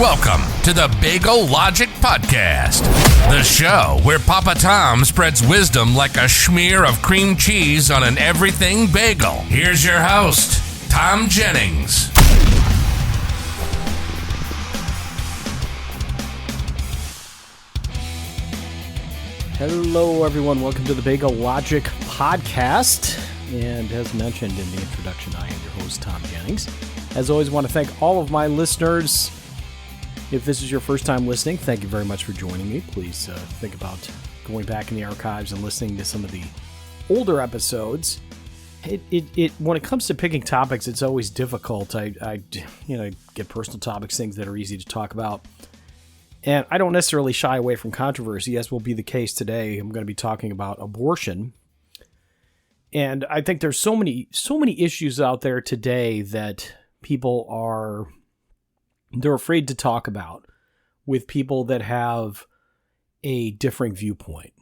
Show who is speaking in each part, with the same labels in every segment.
Speaker 1: Welcome to the Bagel Logic Podcast, the show where Papa Tom spreads wisdom like a smear of cream cheese on an everything bagel. Here's your host, Tom Jennings.
Speaker 2: Hello, everyone. Welcome to the Bagel Logic Podcast. And as mentioned in the introduction, I am your host, Tom Jennings. As always, I want to thank all of my listeners. If this is your first time listening, thank you very much for joining me. Please think about going back in the archives and listening to some of the older episodes. When it comes to picking topics, it's always difficult. I get personal topics, things that are easy to talk about. And I don't necessarily shy away from controversy, as will be the case today. I'm going to be talking about abortion. And I think there's so many issues out there today that people they're afraid to talk about with people that have a differing viewpoint.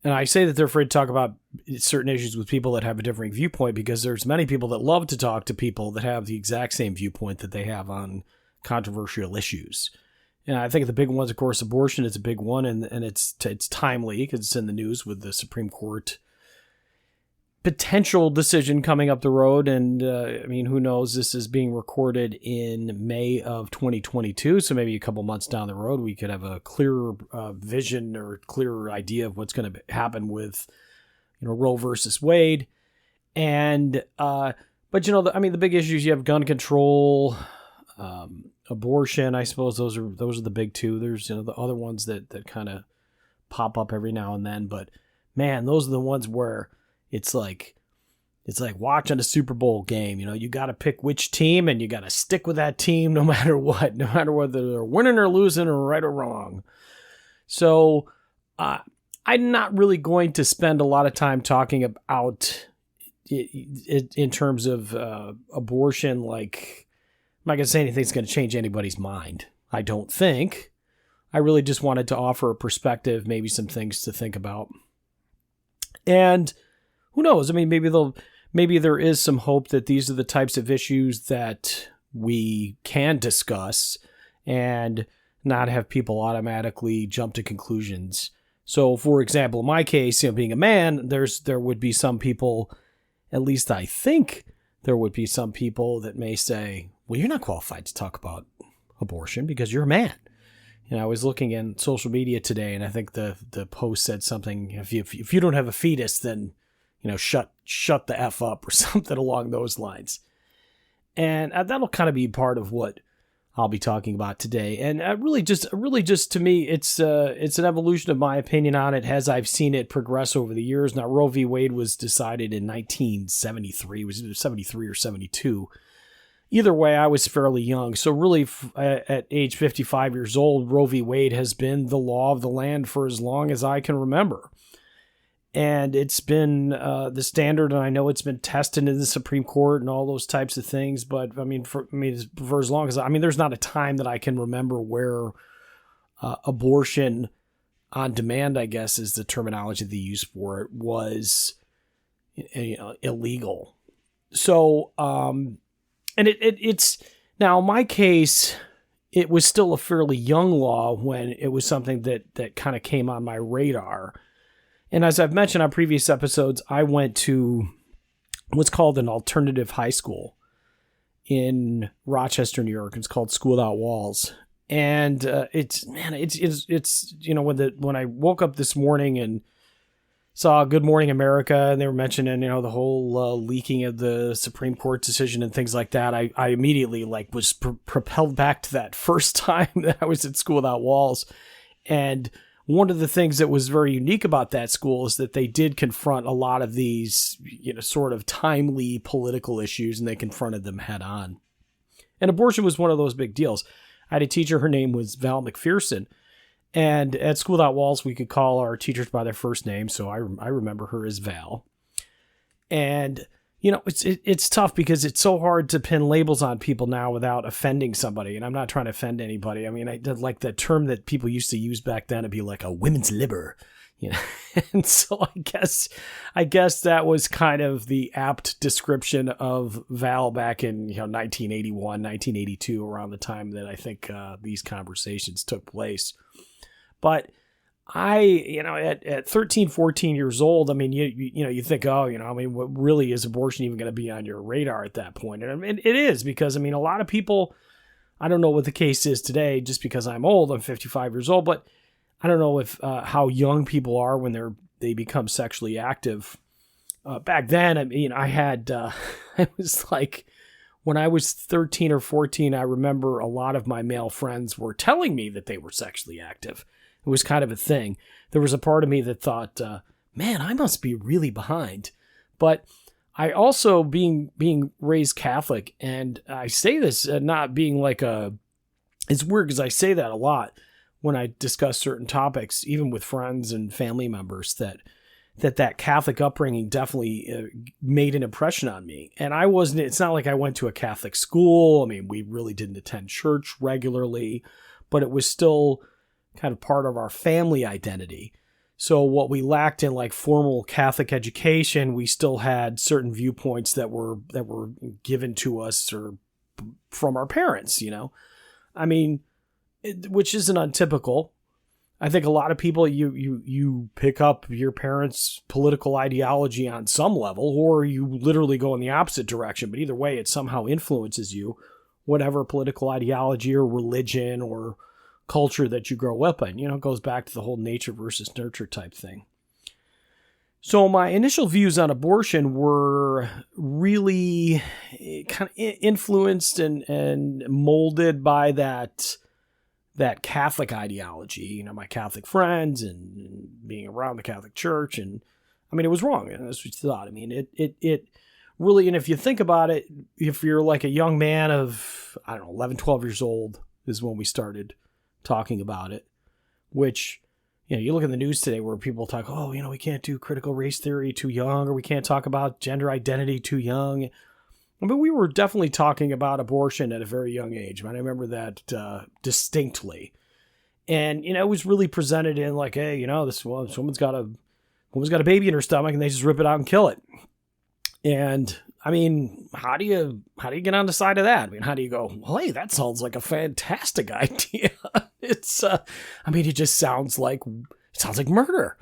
Speaker 2: And I say that they're afraid to talk about certain issues with people that have a differing viewpoint because there's many people that love to talk to people that have the exact same viewpoint that they have on controversial issues. And I think the big ones, of course, abortion is a big one, and it's timely because it's in the news with the Supreme Court potential decision coming up the road. And who knows? This is being recorded in May of 2022, so maybe a couple months down the road, we could have a clearer vision or clearer idea of what's going to happen with, Roe versus Wade. And but the big issues, you have gun control, abortion. I suppose those are the big two. There's the other ones that kind of pop up every now and then, but man, those are the ones where it's like watching a Super Bowl game. You got to pick which team, and you got to stick with that team no matter what, no matter whether they're winning or losing or right or wrong. So I'm not really going to spend a lot of time talking about it in terms of abortion. Like, I'm not going to say anything's going to change anybody's mind. I don't think. I really just wanted to offer a perspective, maybe some things to think about. And who knows? Maybe there is some hope that these are the types of issues that we can discuss and not have people automatically jump to conclusions. So, for example, in my case, being a man, there would be some people, at least I think there would be some people that may say, well, you're not qualified to talk about abortion because you're a man. I was looking in social media today, and I think the post said something, if you don't have a fetus, then shut the F up or something along those lines. And that'll kind of be part of what I'll be talking about today. And really just to me, it's an evolution of my opinion on it as I've seen it progress over the years. Now, Roe v. Wade was decided in 1973. Was it 73 or 72? Either way, I was fairly young. So really, at age 55 years old, Roe v. Wade has been the law of the land for as long as I can remember. And it's been the standard, and I know it's been tested in the Supreme Court and all those types of things. But for as long as there's not a time that I can remember where abortion on demand, I guess is the terminology they use for it, was illegal. So, and it's now in my case, it was still a fairly young law when it was something that kind of came on my radar. And as I've mentioned on previous episodes, I went to what's called an alternative high school in Rochester, New York. It's called School Without Walls. And it's when I woke up this morning and saw Good Morning America, and they were mentioning, the whole leaking of the Supreme Court decision and things like that, I immediately was propelled back to that first time that I was at School Without Walls. And one of the things that was very unique about that school is that they did confront a lot of these, sort of timely political issues, and they confronted them head on. And abortion was one of those big deals. I had a teacher, her name was Val McPherson, and at School Without Walls, we could call our teachers by their first name, so I remember her as Val. And it's tough because it's so hard to pin labels on people now without offending somebody. And I'm not trying to offend anybody. I did like the term that people used to use back then to be like a women's liber. you know. And so I guess that was kind of the apt description of Val back in 1981, 1982, around the time that I think these conversations took place. But at 13, 14 years old, I mean, you think, what really is abortion even going to be on your radar at that point? And I mean, it is, because a lot of people, I don't know what the case is today, just because I'm old, I'm 55 years old, but I don't know if how young people are when they become sexually active. Back then, I was like, when I was 13 or 14, I remember a lot of my male friends were telling me that they were sexually active. It was kind of a thing. There was a part of me that thought, man, I must be really behind. But I also, being raised Catholic, and I say this not being like it's weird because I say that a lot when I discuss certain topics, even with friends and family members, that Catholic upbringing definitely made an impression on me. And it's not like I went to a Catholic school. I mean, we really didn't attend church regularly, but it was still kind of part of our family identity. So what we lacked in like formal Catholic education, we still had certain viewpoints that were given to us or from our parents, I mean, which isn't untypical. I think a lot of people, you pick up your parents' political ideology on some level, or you literally go in the opposite direction. But either way, it somehow influences you, whatever political ideology or religion or culture that you grow up in. It goes back to the whole nature versus nurture type thing. So my initial views on abortion were really kind of influenced and molded by that Catholic ideology, my Catholic friends and being around the Catholic Church. And I mean, it was wrong. And that's what you thought. I mean, it really, and if you think about it, if you're like a young man of, 11, 12 years old is when we started talking about it, which, you look at the news today where people talk, we can't do critical race theory too young, or we can't talk about gender identity too young. But we were definitely talking about abortion at a very young age. I remember that distinctly. And, it was really presented in like, hey, this woman's got a baby in her stomach and they just rip it out and kill it. And I mean, how do you get on the side of that? I mean, how do you go, well, hey, that sounds like a fantastic idea. It just sounds like murder.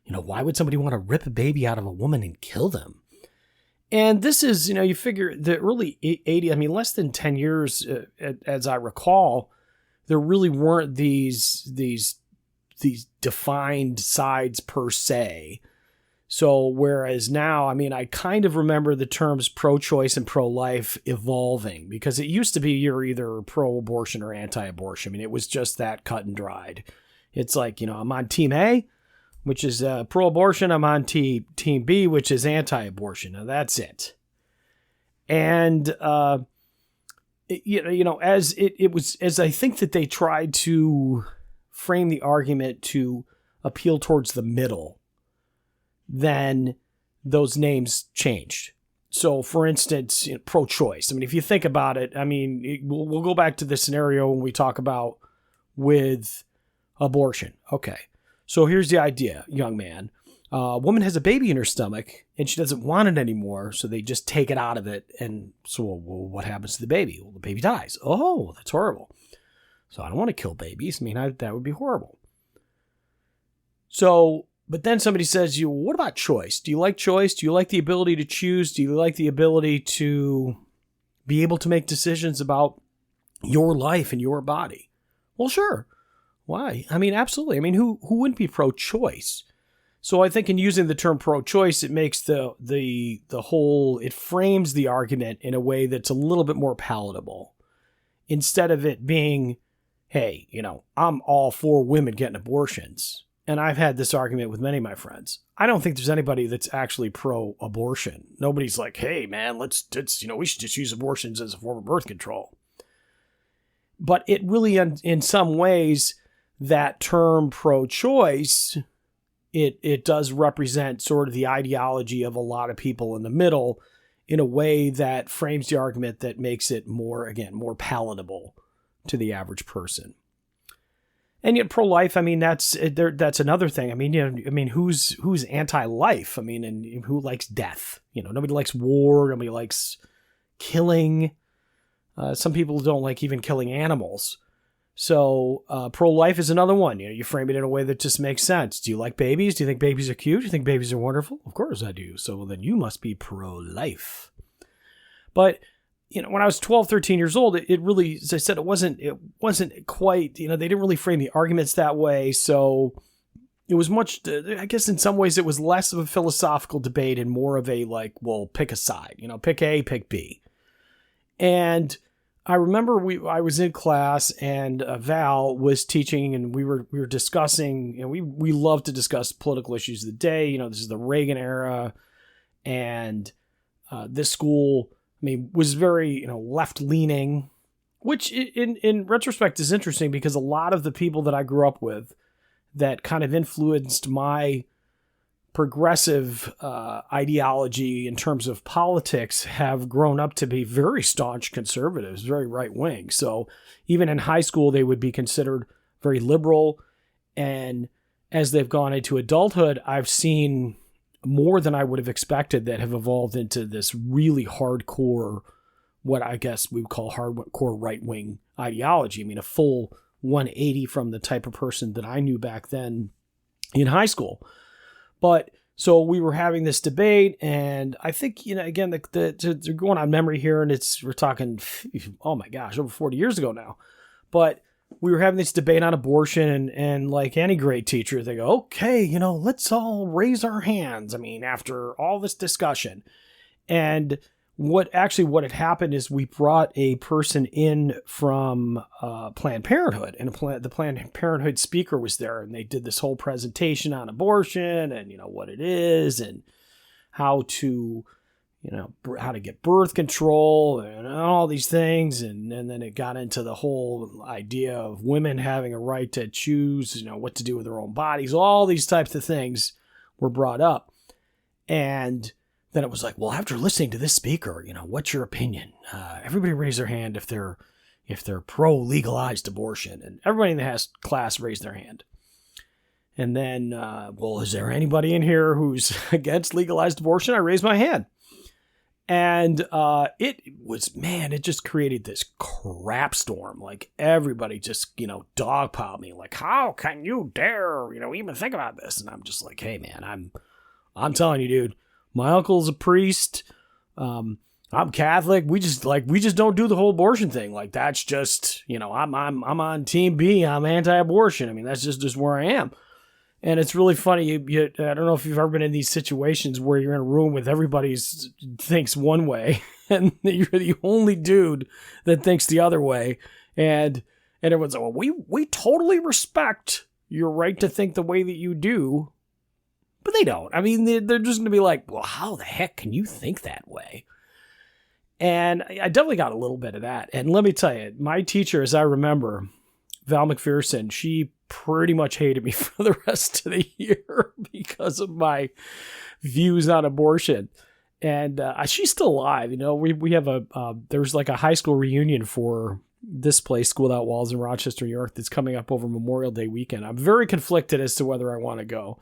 Speaker 2: Why would somebody want to rip a baby out of a woman and kill them? And this is, you figure the early 80s, less than 10 years, as I recall, there really weren't these defined sides per se. So whereas now, I kind of remember the terms pro-choice and pro-life evolving, because it used to be you're either pro-abortion or anti-abortion. It was just that cut and dried. It's like, I'm on team A, which is pro-abortion. I'm on team B, which is anti-abortion. Now that's it. And, as I think that they tried to frame the argument to appeal towards the middle, then those names changed. So, for instance, pro-choice. If you think about it, we'll go back to the scenario when we talk about with abortion. Okay. So here's the idea, young man. A woman has a baby in her stomach and she doesn't want it anymore, so they just take it out of it. And so, well, what happens to the baby? Well, the baby dies. Oh, that's horrible. So I don't want to kill babies. That would be horrible. So, but then somebody says, what about choice? Do you like choice? Do you like the ability to choose? Do you like the ability to be able to make decisions about your life and your body? Well, sure. Why? Absolutely. Who wouldn't be pro-choice? So I think in using the term pro-choice, it makes the whole, it frames the argument in a way that's a little bit more palatable. Instead of it being, hey, I'm all for women getting abortions. And I've had this argument with many of my friends. I don't think there's anybody that's actually pro-abortion. Nobody's like, hey, man, let's we should just use abortions as a form of birth control. But it really, in some ways, that term pro-choice, it does represent sort of the ideology of a lot of people in the middle in a way that frames the argument that makes it more palatable to the average person. And yet pro-life, I mean, that's another thing. I mean, who's anti-life? I mean, and who likes death? Nobody likes war. Nobody likes killing. Some people don't like even killing animals. So pro-life is another one. You frame it in a way that just makes sense. Do you like babies? Do you think babies are cute? Do you think babies are wonderful? Of course I do. So then you must be pro-life. But when I was 12, 13 years old, it really, as I said, it wasn't quite, they didn't really frame the arguments that way. So it was much, I guess in some ways it was less of a philosophical debate and more of a pick a side, pick A, pick B. And I remember I was in class and Val was teaching and we were discussing, we love to discuss political issues of the day. This is the Reagan era, and this school, was very, left-leaning, which in retrospect is interesting because a lot of the people that I grew up with that kind of influenced my progressive ideology in terms of politics have grown up to be very staunch conservatives, very right-wing. So even in high school, they would be considered very liberal. And as they've gone into adulthood, I've seen more than I would have expected that have evolved into this really hardcore, what I guess we would call hardcore right-wing ideology. A full 180 from the type of person that I knew back then in high school. But so we were having this debate, and I think, again, they're going on memory here, and we're talking, oh my gosh, over 40 years ago now. But we were having this debate on abortion, and like any great teacher, they go, okay, let's all raise our hands. After all this discussion. And what had happened is we brought a person in from Planned Parenthood, and the Planned Parenthood speaker was there, and they did this whole presentation on abortion and, what it is and how to get birth control and all these things. And then it got into the whole idea of women having a right to choose, what to do with their own bodies. All these types of things were brought up. And then it was like, well, after listening to this speaker, what's your opinion? Everybody raise their hand if they're pro-legalized abortion. And everybody in the class raised their hand. And then, well, is there anybody in here who's against legalized abortion? I raised my hand. And it just created this crap storm. Like everybody just, dogpiled me. Like, how can you dare, even think about this? And I'm just like, hey man, I'm telling you, dude, my uncle's a priest. I'm Catholic. We just don't do the whole abortion thing. Like that's just, I'm on team B. I'm anti-abortion. That's just where I am. And it's really funny. I don't know if you've ever been in these situations where you're in a room with everybody thinks one way and you're the only dude that thinks the other way. And everyone's like, well, we totally respect your right to think the way that you do. But they don't. They're just going to be like, well, how the heck can you think that way? And I definitely got a little bit of that. And let me tell you, my teacher, as I remember, Val McPherson, she pretty much hated me for the rest of the year because of my views on abortion. And she's still alive. We have there's like a high school reunion for this place, School Without Walls in Rochester, New York, that's coming up over Memorial Day weekend. I'm very conflicted as to whether I want to go.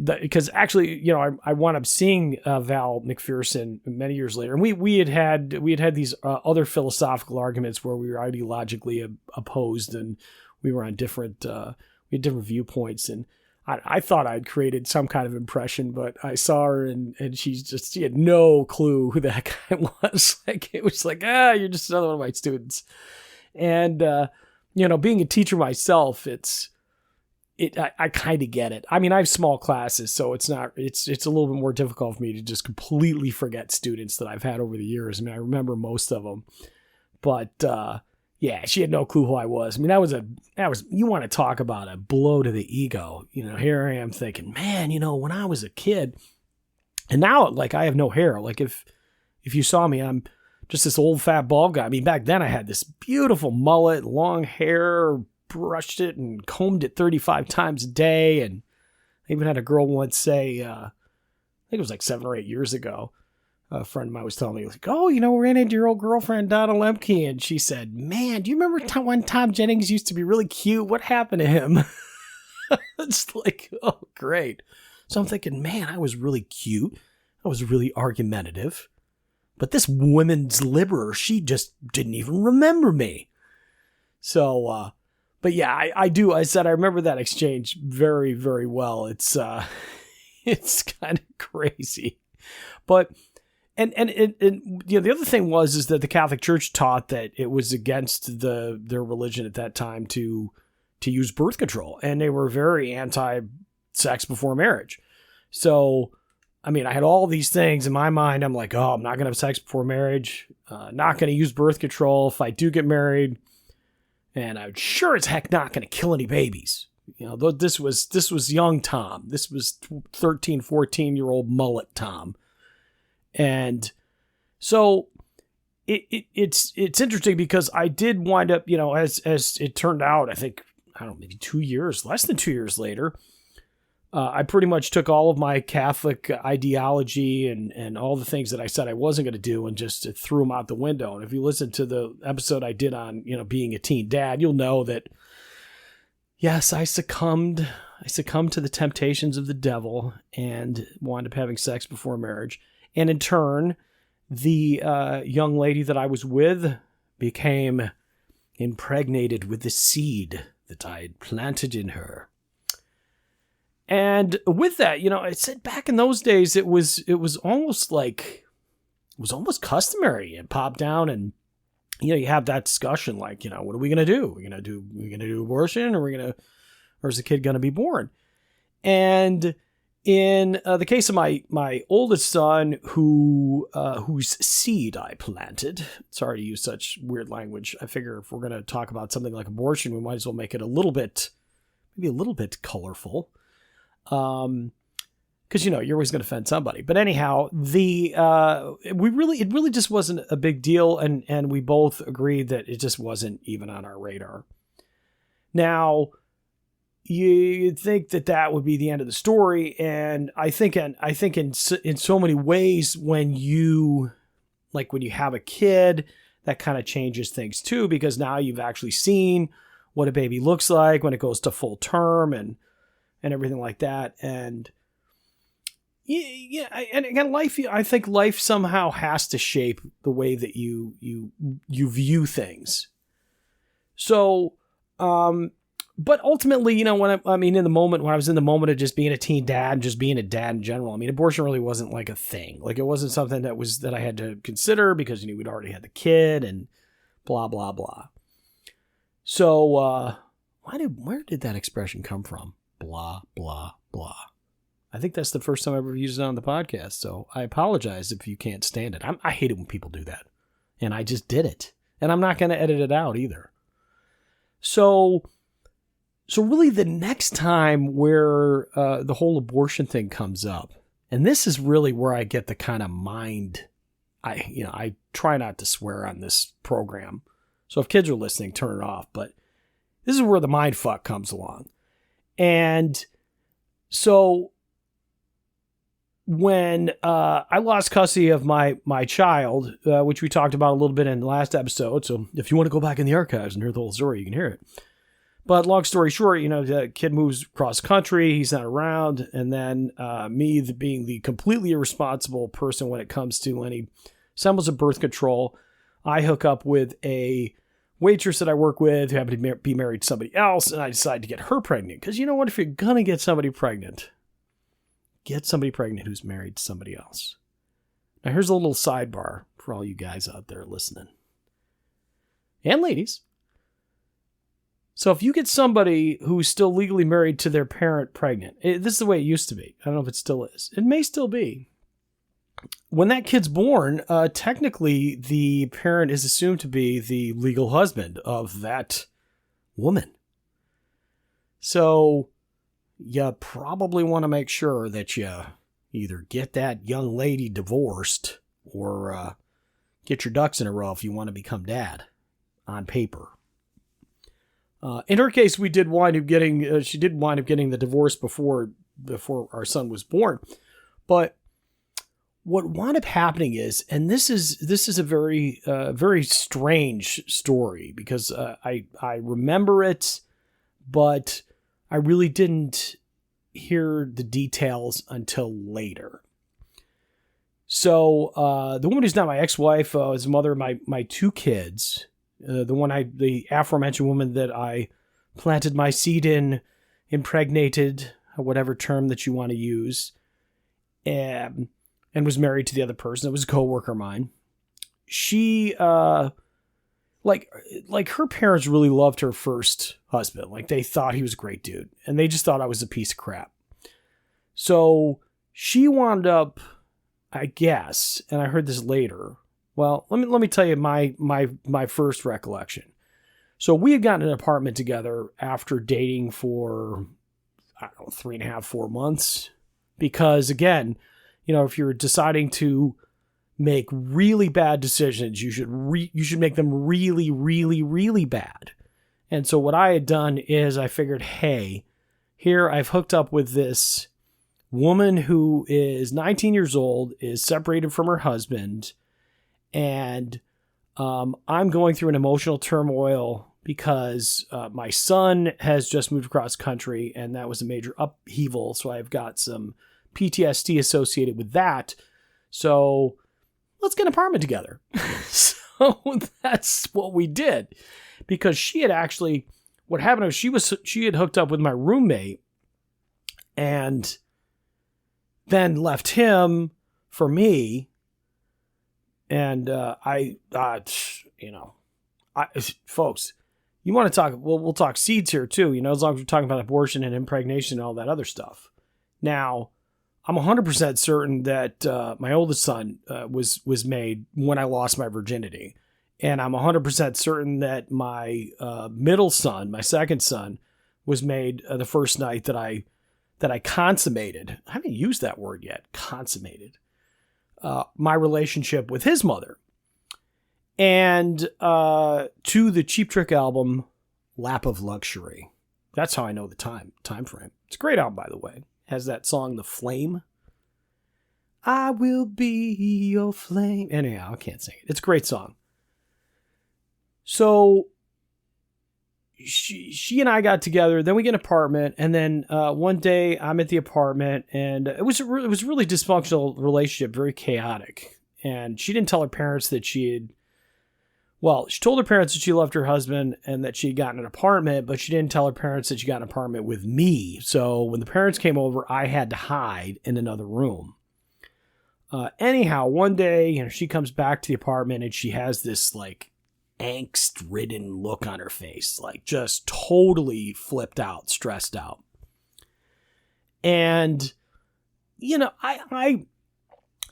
Speaker 2: Because actually, I wound up seeing Val McPherson many years later, and we had these other philosophical arguments where we were ideologically opposed, and we were on we had different viewpoints, and I thought I'd created some kind of impression, but I saw her and she had no clue who that guy was. Like it was like, you're just another one of my students, and being a teacher myself, I kind of get it. I have small classes, so it's a little bit more difficult for me to just completely forget students that I've had over the years. I remember most of them, but yeah, she had no clue who I was. That was you want to talk about a blow to the ego. Here I am thinking, man, when I was a kid, and now like I have no hair. Like if you saw me, I'm just this old fat bald guy. Back then I had this beautiful mullet, long hair, brushed it and combed it 35 times a day. And I even had a girl once say, I think it was like 7 or 8 years ago, a friend of mine was telling me, like, oh, we ran into your old girlfriend, Donna Lemke. And she said, man, do you remember when Tom Jennings used to be really cute? What happened to him? It's like, oh, great. So I'm thinking, man, I was really cute. I was really argumentative. But this woman's liber, she just didn't even remember me. So, but yeah, I said I remember that exchange very, very well. It's it's kind of crazy. But, and the other thing is that the Catholic Church taught that it was against their religion at that time to use birth control. And they were very anti-sex before marriage. So, I mean, I had all these things in my mind. I'm like, oh, I'm not going to have sex before marriage. Not going to use birth control if I do get married. And I'm sure as heck not going to kill any babies. This was young Tom. This was 13, 14-year-old mullet Tom. And so it's interesting because I did wind up, as it turned out, I think, maybe less than 2 years later, I pretty much took all of my Catholic ideology and all the things that I said I wasn't going to do and just threw them out the window. And if you listen to the episode I did on, being a teen dad, you'll know that, yes, I succumbed to the temptations of the devil and wound up having sex before marriage. And in turn, the young lady that I was with became impregnated with the seed that I had planted in her. And with that, I said back in those days, it was almost customary and pop down and, you have that discussion like, what are we going to do? We're going to do abortion or is the kid going to be born? And in the case of my oldest son, whose seed I planted, sorry to use such weird language. I figure if we're going to talk about something like abortion, we might as well make it maybe a little bit colorful. Because you're always going to offend somebody. But anyhow, it really just wasn't a big deal, and we both agreed that it just wasn't even on our radar. Now, you'd think that would be the end of the story, and I think in so many ways when you have a kid, that kind of changes things too, because now you've actually seen what a baby looks like when it goes to full term and everything like that. And and again, I think life somehow has to shape the way that you view things. So, but ultimately, when in the moment, when I was in the moment of just being a teen dad and just being a dad in general, abortion really wasn't like a thing. Like it wasn't something that I had to consider because, we'd already had the kid and blah, blah, blah. So, where did that expression come from? Blah, blah, blah. I think that's the first time I ever used it on the podcast, so I apologize if you can't stand it. I hate it when people do that, and I just did it, and I'm not going to edit it out either. So really the next time where the whole abortion thing comes up, and this is really where I get the kind of mind, I try not to swear on this program, so if kids are listening, turn it off, but this is where the mind fuck comes along. And so when I lost custody of my child, which we talked about a little bit in the last episode, so if you want to go back in the archives and hear the whole story, you can hear it. But long story short, the kid moves across country, he's not around, and then me being the completely irresponsible person when it comes to any semblance of birth control, I hook up with a waitress that I work with who happened to be married to somebody else, and I decided to get her pregnant. Because you know what? If you're going to get somebody pregnant who's married to somebody else. Now, here's a little sidebar for all you guys out there listening. And ladies. So if you get somebody who's still legally married to their parent pregnant, this is the way it used to be. I don't know if it still is. It may still be. When that kid's born, technically the parent is assumed to be the legal husband of that woman. So you probably want to make sure that you either get that young lady divorced or get your ducks in a row if you want to become dad on paper. In her case, she did wind up getting the divorce before our son was born. But what wound up happening is, and this is a very very strange story, because I remember it, but I really didn't hear the details until later. So the woman who's not my ex-wife is the mother of my two kids. The aforementioned woman that I planted my seed in, impregnated, whatever term that you want to use, and was married to the other person. It was a coworker of mine. She, like her parents really loved her first husband. Like, they thought he was a great dude, and they just thought I was a piece of crap. So she wound up, I guess, and I heard this later. Well, let me tell you my first recollection. So we had gotten an apartment together after dating for, I don't know, 3.5, 4 months. Because again, if you're deciding to make really bad decisions, you should make them really, really, really bad. And so what I had done is I figured, hey, here I've hooked up with this woman who is 19 years old, is separated from her husband, and I'm going through an emotional turmoil because my son has just moved across country, and that was a major upheaval. So I've got some PTSD associated with that. So let's get an apartment together. So that's what we did, because she had actually, what happened was she had hooked up with my roommate and then left him for me. And folks, you want to talk, we'll talk seeds here too, as long as we're talking about abortion and impregnation and all that other stuff. Now, I'm 100% certain that my oldest son was made when I lost my virginity. And I'm 100% certain that my middle son, my second son, was made the first night that I consummated. I haven't used that word yet, consummated. My relationship with his mother. And to the Cheap Trick album, Lap of Luxury. That's how I know the time frame. It's a great album, by the way. Has that song, The Flame. I will be your flame. Anyhow, I can't sing it. It's a great song. So she and I got together, then we get an apartment, and then one day I'm at the apartment, and it was a really dysfunctional relationship, very chaotic. And she didn't tell her parents that she told her parents that she loved her husband and that she had gotten an apartment, but she didn't tell her parents that she got an apartment with me. So when the parents came over, I had to hide in another room. Anyhow, one day, she comes back to the apartment and she has this like angst-ridden look on her face, like just totally flipped out, stressed out. And,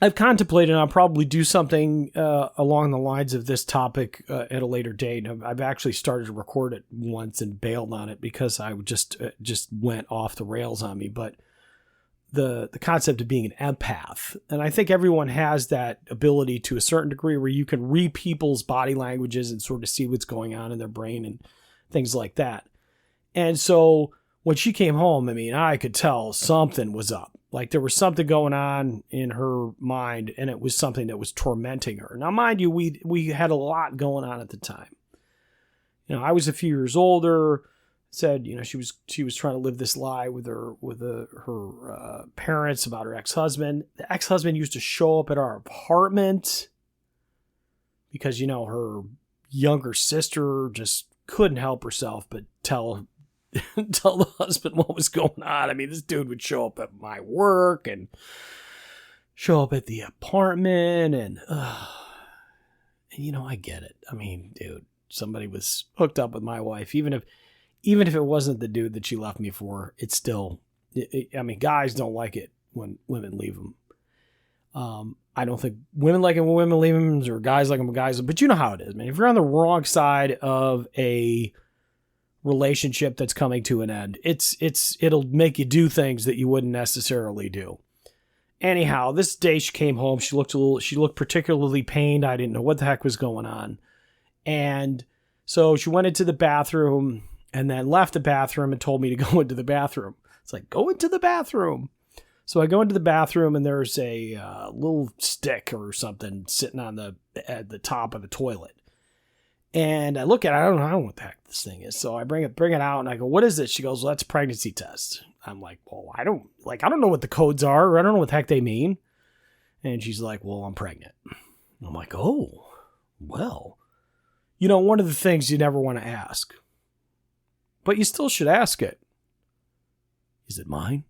Speaker 2: I've contemplated, and I'll probably do something along the lines of this topic at a later date. I've actually started to record it once and bailed on it because I just went off the rails on me. But the concept of being an empath, and I think everyone has that ability to a certain degree where you can read people's body languages and sort of see what's going on in their brain and things like that. And so when she came home, I could tell something was up. Like there was something going on in her mind, and it was something that was tormenting her. Now, mind you, we had a lot going on at the time. I was a few years older. Said, she was trying to live this lie with her parents about her ex-husband. The ex-husband used to show up at our apartment because her younger sister just couldn't help herself but tell the husband what was going on. This dude would show up at my work and show up at the apartment, and I get it. Dude, somebody was hooked up with my wife, even if it wasn't the dude that she left me for, it's still, guys don't like it when women leave them. I don't think women like it when women leave them, or guys like them when guys, but you know how it is, man. If you're on the wrong side of a relationship that's coming to an end, it'll make you do things that you wouldn't necessarily do. Anyhow, this day she came home, she looked particularly pained. I didn't know what the heck was going on. And so she went into the bathroom and then left the bathroom and told me to go into the bathroom. It's like, go into the bathroom. So I go into the bathroom and there's a little stick or something sitting at the top of the toilet. And I look at it, I don't know what the heck this thing is. So I bring it out and I go, what is it? She goes, well, that's a pregnancy test. I'm like, well, I don't know what the codes are, or I don't know what the heck they mean. And she's like, well, I'm pregnant. I'm like, oh, well, one of the things you never want to ask, but you still should ask it. Is it mine?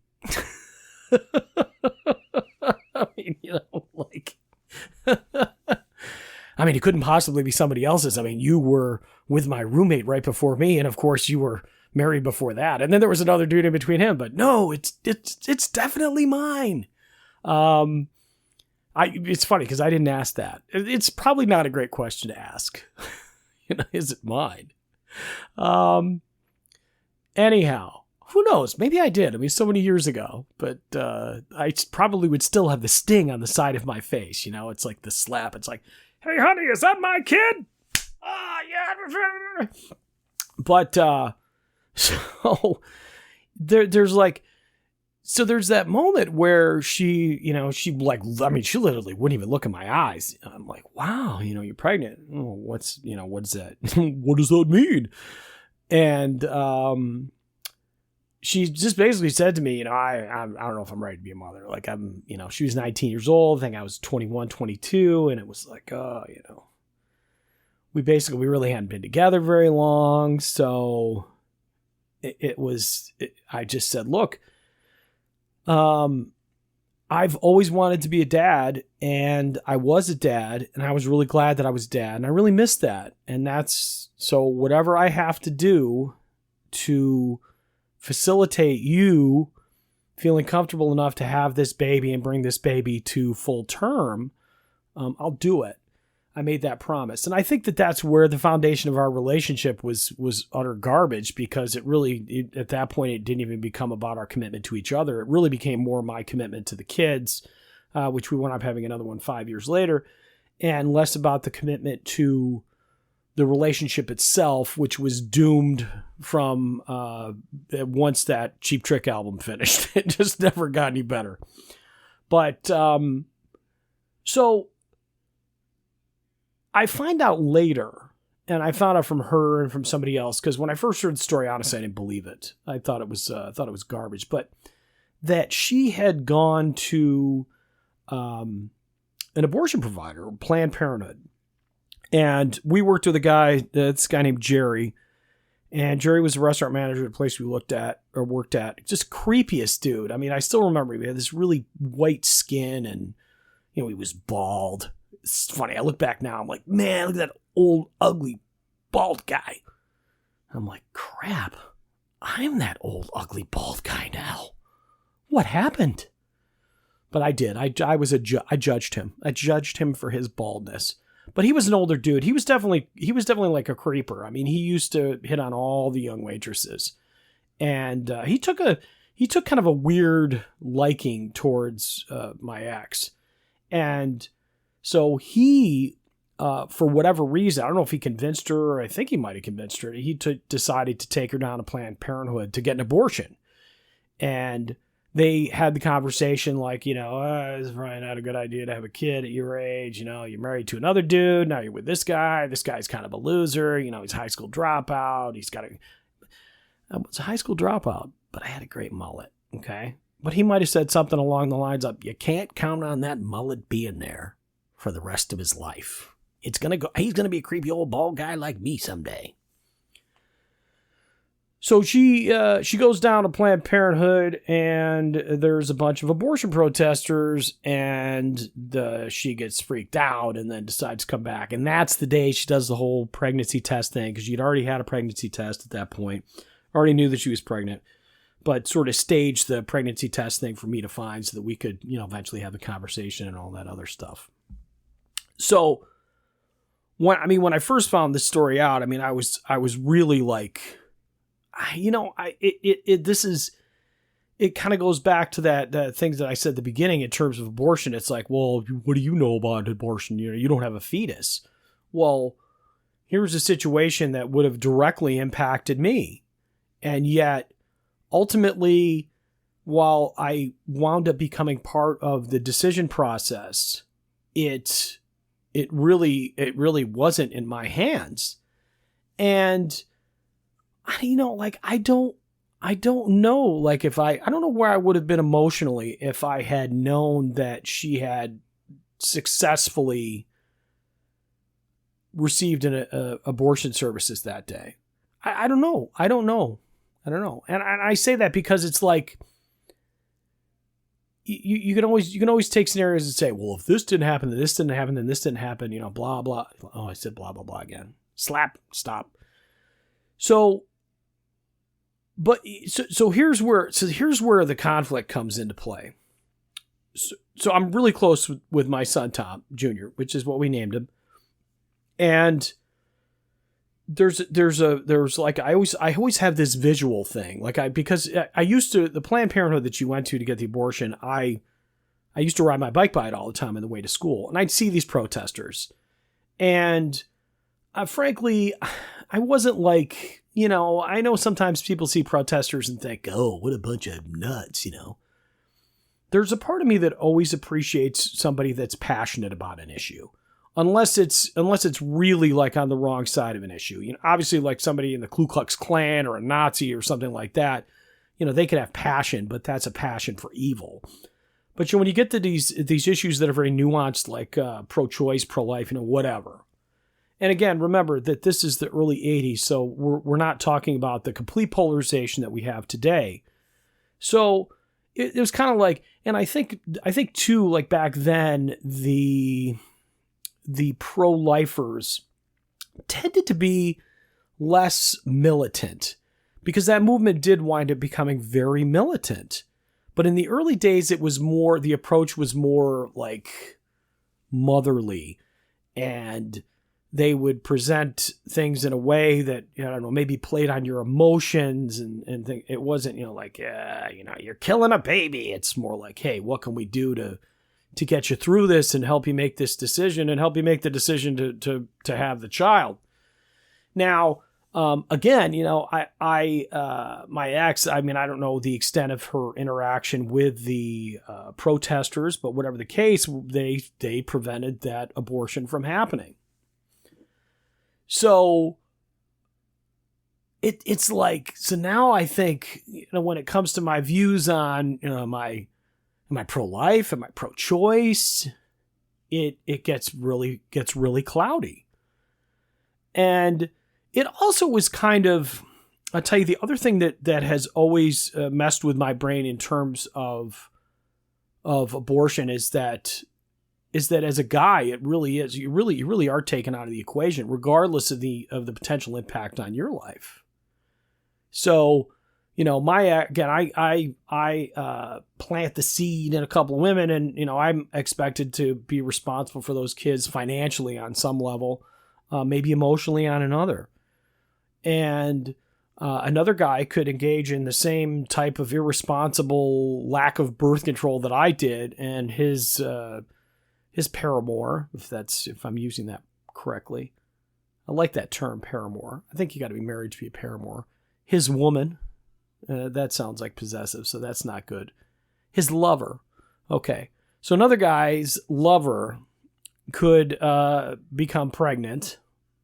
Speaker 2: I mean, it couldn't possibly be somebody else's. I mean, you were with my roommate right before me, and of course you were married before that. And then there was another dude in between him, but no, it's definitely mine. It's funny because I didn't ask that. It's probably not a great question to ask. Is it mine? Anyhow. Who knows? Maybe I did. I mean, so many years ago, but I probably would still have the sting on the side of my face. It's like the slap. It's like, hey, honey, is that my kid? Yeah. But so there's that moment where she literally wouldn't even look in my eyes. I'm like, wow, you're pregnant. Oh, what's that? What does that mean? And she just basically said to me, I don't know if I'm ready to be a mother. Like she was 19 years old. I think I was 21, 22. And it was like, we really hadn't been together very long. So I just said, look, I've always wanted to be a dad, and I was a dad, and I was really glad that I was a dad, and I really missed that. And so whatever I have to do to facilitate you feeling comfortable enough to have this baby and bring this baby to full term, I'll do it. I made that promise. And I think that's where the foundation of our relationship was utter garbage, because at that point, it didn't even become about our commitment to each other. It really became more my commitment to the kids, which we wound up having another one 5 years later, and less about the commitment to the relationship itself, which was doomed from once that Cheap Trick album finished. It just never got any better. But so I find out later, and I found out from her and from somebody else, because when I first heard the story, honestly, I didn't believe it. I thought it was garbage, but that she had gone to an abortion provider, Planned Parenthood. And we worked with this guy named Jerry, and Jerry was a restaurant manager at a place we worked at. Just creepiest dude. I mean, I still remember he had this really white skin, and he was bald. It's funny. I look back now, I'm like, man, look at that old, ugly, bald guy. I'm like, crap, I'm that old, ugly, bald guy now. What happened? But I did. I judged him. I judged him for his baldness. But he was an older dude. He was definitely like a creeper. I mean, he used to hit on all the young waitresses, and he took kind of a weird liking towards my ex, and so he, for whatever reason, I don't know if he convinced her, or I think he might have convinced her. He decided to take her down to Planned Parenthood to get an abortion, and they had the conversation like, it's probably not a good idea to have a kid at your age. You're married to another dude. Now you're with this guy. This guy's kind of a loser. He's a high school dropout. I was a high school dropout, but I had a great mullet. Okay. But he might have said something along the lines of, you can't count on that mullet being there for the rest of his life. He's going to be a creepy old bald guy like me someday. So she goes down to Planned Parenthood, and there's a bunch of abortion protesters, and she gets freaked out and then decides to come back. And that's the day she does the whole pregnancy test thing, because she'd already had a pregnancy test at that point, already knew that she was pregnant, but sort of staged the pregnancy test thing for me to find so that we could, eventually have a conversation and all that other stuff. So when I first found this story out, I was really like, it kind of goes back to that things that I said at the beginning in terms of abortion. It's like, well, what do you know about abortion? You don't have a fetus. Well, here's a situation that would have directly impacted me. And yet ultimately while I wound up becoming part of the decision process, it really wasn't in my hands. And, like, I don't know, like, if I don't know where I would have been emotionally if I had known that she had successfully received an abortion services that day. I don't know. And I say that because it's like, you can always take scenarios and say, well, if this didn't happen, then this didn't happen, then this didn't happen, blah, blah. Oh, I said blah, blah, blah again. Slap, stop. So here's where the conflict comes into play. So I'm really close with my son, Tom Jr., which is what we named him. And there's like, I always have this visual thing. Like because I used to, the Planned Parenthood that you went to get the abortion, I used to ride my bike by it all the time on the way to school. And I'd see these protesters. And frankly, I wasn't like, I know sometimes people see protesters and think, oh, what a bunch of nuts, There's a part of me that always appreciates somebody that's passionate about an issue. Unless it's really like on the wrong side of an issue. Obviously like somebody in the Ku Klux Klan or a Nazi or something like that, they could have passion, but that's a passion for evil. But when you get to these issues that are very nuanced, like pro-choice, pro-life, whatever. And again, remember that this is the early 80s, so we're not talking about the complete polarization that we have today. So it was kind of like, and I think too, like back then, the pro-lifers tended to be less militant because that movement did wind up becoming very militant. But in the early days, the approach was more like motherly, and they would present things in a way that, maybe played on your emotions and it wasn't, like, you're killing a baby. It's more like, hey, what can we do to get you through this and help you make this decision and help you make the decision to have the child. Now, again, my ex, I don't know the extent of her interaction with the protesters, but whatever the case, they prevented that abortion from happening. So it's like, so now I think, when it comes to my views on, am I pro-life? Am I pro-choice? It gets really cloudy. And it also was kind of, I'll tell you, the other thing that has always messed with my brain in terms of abortion is that as a guy, it really is, you really are taken out of the equation, regardless of the potential impact on your life. So, I plant the seed in a couple of women, and, I'm expected to be responsible for those kids financially on some level, maybe emotionally on another. And another guy could engage in the same type of irresponsible lack of birth control that I did, and his paramour, if I'm using that correctly. I like that term, paramour. I think you got to be married to be a paramour. His woman, that sounds like possessive, so that's not good. His lover. Okay. So another guy's lover could become pregnant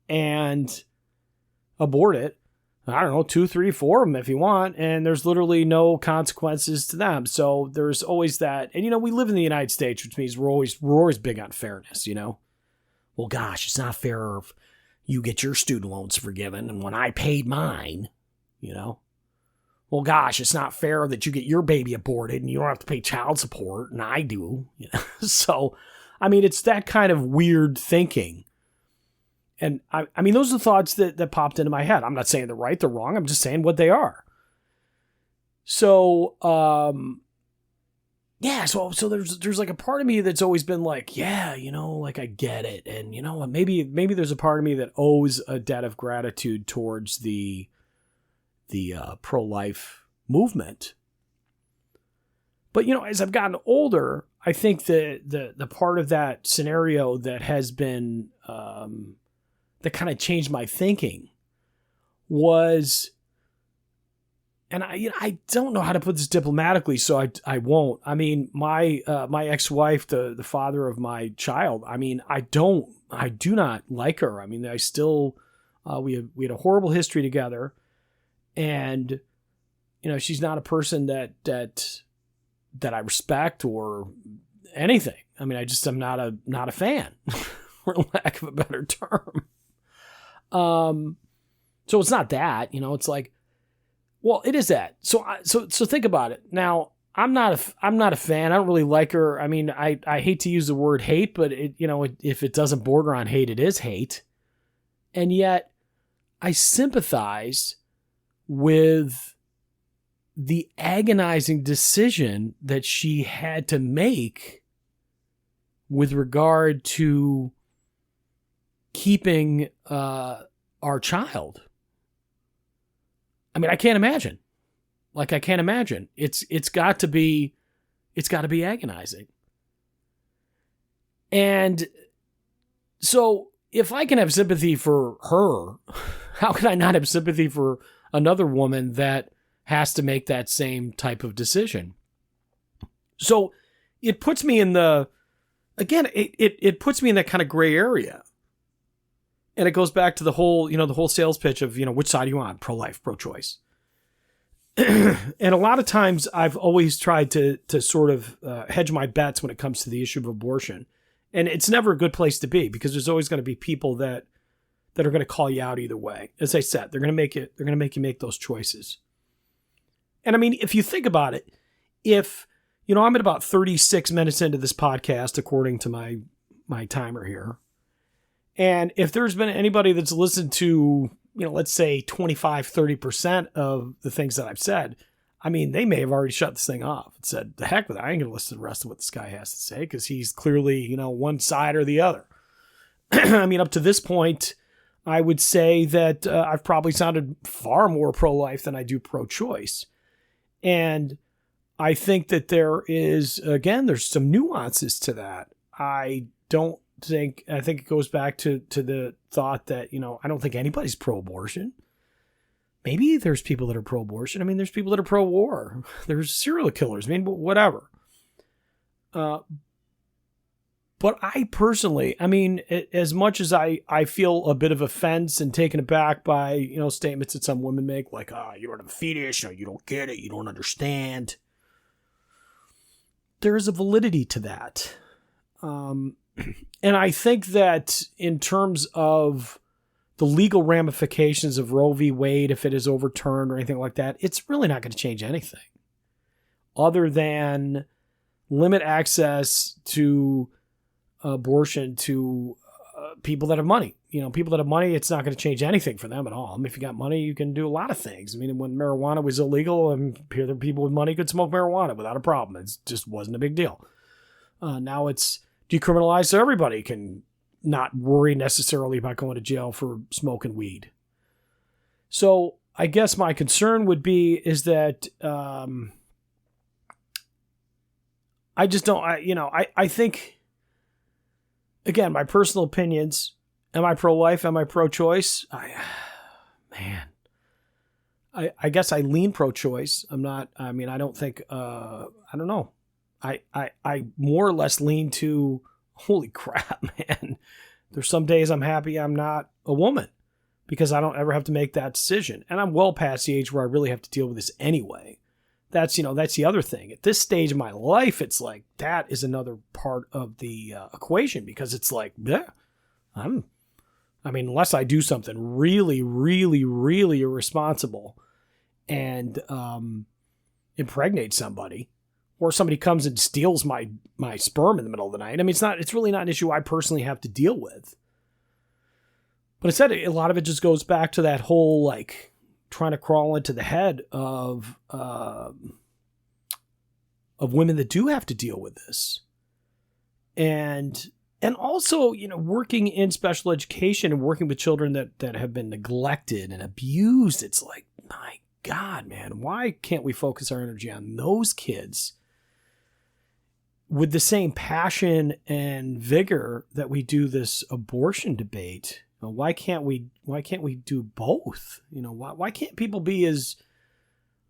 Speaker 2: and abort it. I don't know, 2, 3, 4 of them if you want, and there's literally no consequences to them. So there's always that. And, we live in the United States, which means we're always big on fairness, Well, gosh, it's not fair if you get your student loans forgiven and when I paid mine, Well, gosh, it's not fair that you get your baby aborted and you don't have to pay child support, and I do. So, it's that kind of weird thinking. And those are the thoughts that popped into my head. I'm not saying they're right, they're wrong. I'm just saying what they are. So, so there's like a part of me that's always been like, yeah, like I get it. And maybe there's a part of me that owes a debt of gratitude towards the pro-life movement. But, as I've gotten older, I think the part of that scenario that has been, that kind of changed my thinking was, and I don't know how to put this diplomatically, so I won't. I mean, my ex-wife, the father of my child, I mean, I do not like her. I mean, I still, we had a horrible history together, and, she's not a person that I respect or anything. I mean, I'm not a fan, for lack of a better term. So it's not that, it's like, well, it is that. So think about it. Now, I'm not a fan. I don't really like her. I mean, I hate to use the word hate, but if it doesn't border on hate, it is hate. And yet I sympathize with the agonizing decision that she had to make with regard to keeping our child. I mean, I can't imagine. I can't imagine. It's got to be agonizing. And so if I can have sympathy for her, how can I not have sympathy for another woman that has to make that same type of decision? So it puts me in it puts me in that kind of gray area. And it goes back to the whole sales pitch of, which side are you on? Pro-life, pro-choice. And a lot of times I've always tried to sort of hedge my bets when it comes to the issue of abortion. And it's never a good place to be, because there's always going to be people that are going to call you out either way. As I said, they're going to make you make those choices. And I mean, if you think about it, if, I'm at about 36 minutes into this podcast, according to my timer here. And if there's been anybody that's listened to, let's say 25, 30% of the things that I've said, I mean, they may have already shut this thing off and said, the heck with it. I ain't going to listen to the rest of what this guy has to say, because he's clearly, one side or the other. I mean, up to this point, I would say that I've probably sounded far more pro-life than I do pro-choice. And I think that there's some nuances to that. I think it goes back to the thought that, I don't think anybody's pro-abortion. Maybe there's people that are pro-abortion. I mean, there's people that are pro-war. There's serial killers. I mean, whatever. But I personally, I mean, as much as I feel a bit of offense and taken aback by, statements that some women make, like, you don't have a fetus, you don't get it, you don't understand. There is a validity to that. And I think that in terms of the legal ramifications of Roe v. Wade, if it is overturned or anything like that, it's really not going to change anything other than limit access to abortion to people that have money. People that have money, it's not going to change anything for them at all. I mean, if you got money, you can do a lot of things. I mean, when marijuana was illegal, people with money could smoke marijuana without a problem. It just wasn't a big deal. Now it's decriminalized, so everybody can not worry necessarily about going to jail for smoking weed. So I guess my concern would be is that I just don't, I think, again, my personal opinions, am I pro-life? Am I pro-choice? I guess I lean pro-choice. I don't think, I don't know. I more or less lean to, holy crap, man. There's some days I'm happy I'm not a woman, because I don't ever have to make that decision. And I'm well past the age where I really have to deal with this anyway. That's the other thing. At this stage of my life, it's like, that is another part of the equation, because it's like, unless I do something really, really, really irresponsible and impregnate somebody, or somebody comes and steals my sperm in the middle of the night. I mean, it's really not an issue I personally have to deal with. But instead, a lot of it just goes back to that whole, like, trying to crawl into the head of women that do have to deal with this. And also, working in special education and working with children that have been neglected and abused. It's like, my God, man, why can't we focus our energy on those kids with the same passion and vigor that we do this abortion debate? Why can't we do both? Why can't people be as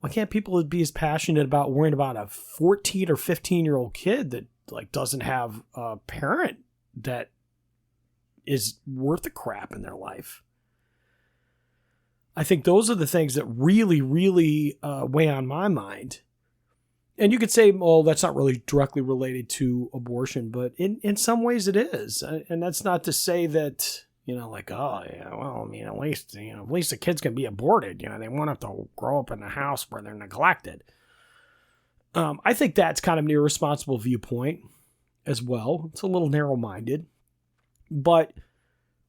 Speaker 2: Why can't people be as passionate about worrying about a 14 or 15-year-old kid that like doesn't have a parent that is worth a crap in their life? I think those are the things that really, really weigh on my mind. And you could say, well, that's not really directly related to abortion, but in some ways it is. And that's not to say that, like, oh, yeah, well, I mean, at least the kids can be aborted. They won't have to grow up in a house where they're neglected. I think that's kind of an irresponsible viewpoint as well. It's a little narrow-minded. But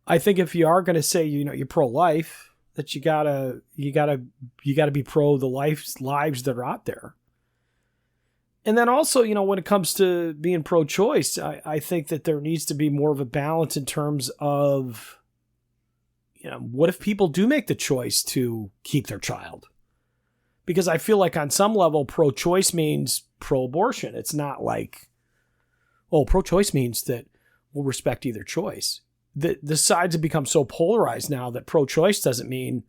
Speaker 2: I think if you are going to say, you're pro-life, that you gotta be pro the lives that are out there. And then also, when it comes to being pro-choice, I think that there needs to be more of a balance in terms of, what if people do make the choice to keep their child? Because I feel like on some level, pro-choice means pro-abortion. It's not like, pro-choice means that we'll respect either choice. The sides have become so polarized now that pro-choice doesn't mean,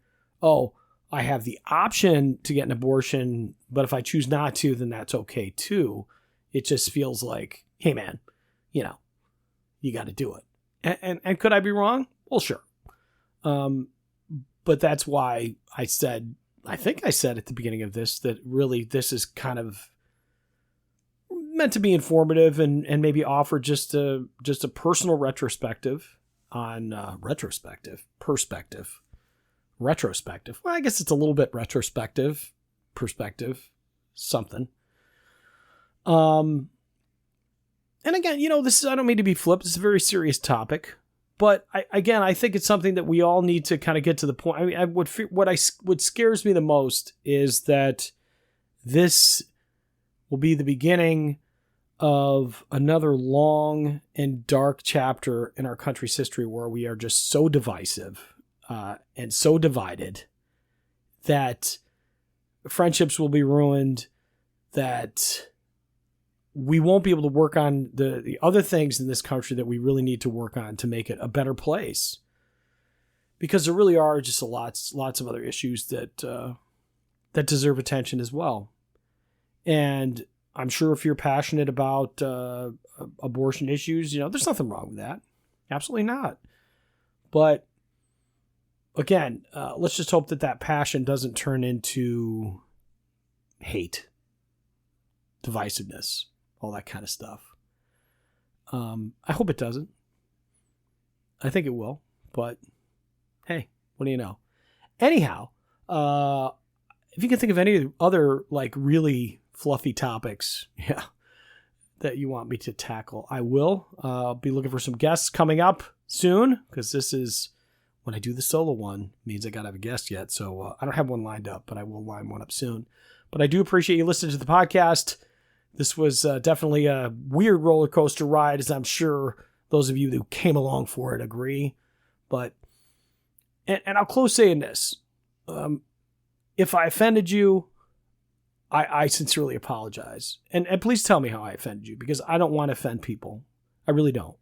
Speaker 2: I have the option to get an abortion, but if I choose not to, then that's okay too. It just feels like, hey man, you got to do it. And could I be wrong? Well, sure. But that's why I think I said at the beginning of this, that really this is kind of meant to be informative and maybe offer just a personal retrospective on retrospective. Well, I guess it's a little bit retrospective, perspective, something. And again, this is, I don't mean to be flip. It's a very serious topic, but I think it's something that we all need to kind of get to the point. I mean, what scares me the most is that this will be the beginning of another long and dark chapter in our country's history where we are just so divisive and so divided that friendships will be ruined, that we won't be able to work on the other things in this country that we really need to work on to make it a better place. Because there really are just lots of other issues that deserve attention as well. And I'm sure if you're passionate about abortion issues, there's nothing wrong with that. Absolutely not. But again, let's just hope that passion doesn't turn into hate, divisiveness, all that kind of stuff. I hope it doesn't. I think it will, but hey, what do you know? Anyhow, if you can think of any other like really fluffy topics, that you want me to tackle, I will. I'll be looking for some guests coming up soon, because this is, when I do the solo one, means I got to have a guest yet. So I don't have one lined up, but I will line one up soon. But I do appreciate you listening to the podcast. This was definitely a weird roller coaster ride, as I'm sure those of you who came along for it agree. But, and I'll close saying this. If I offended you, I sincerely apologize. And please tell me how I offended you, because I don't want to offend people. I really don't.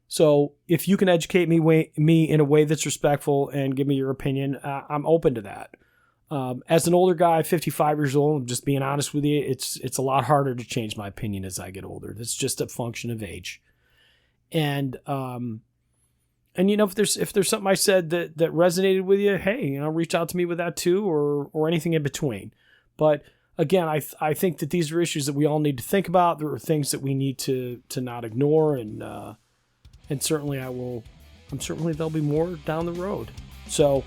Speaker 2: So if you can educate me in a way that's respectful and give me your opinion, I'm open to that. As an older guy, 55 years old, I'm just being honest with you, it's a lot harder to change my opinion as I get older. It's just a function of age. And if there's something I said that resonated with you, hey, reach out to me with that too, or anything in between. But again, I think that these are issues that we all need to think about. There are things that we need to not ignore, and certainly I'm certainly there'll be more down the road. So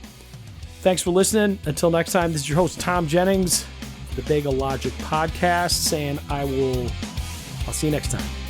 Speaker 2: thanks for listening. Until next time, this is your host, Thom Jennings, the Bagel Logic Podcast, saying I'll see you next time.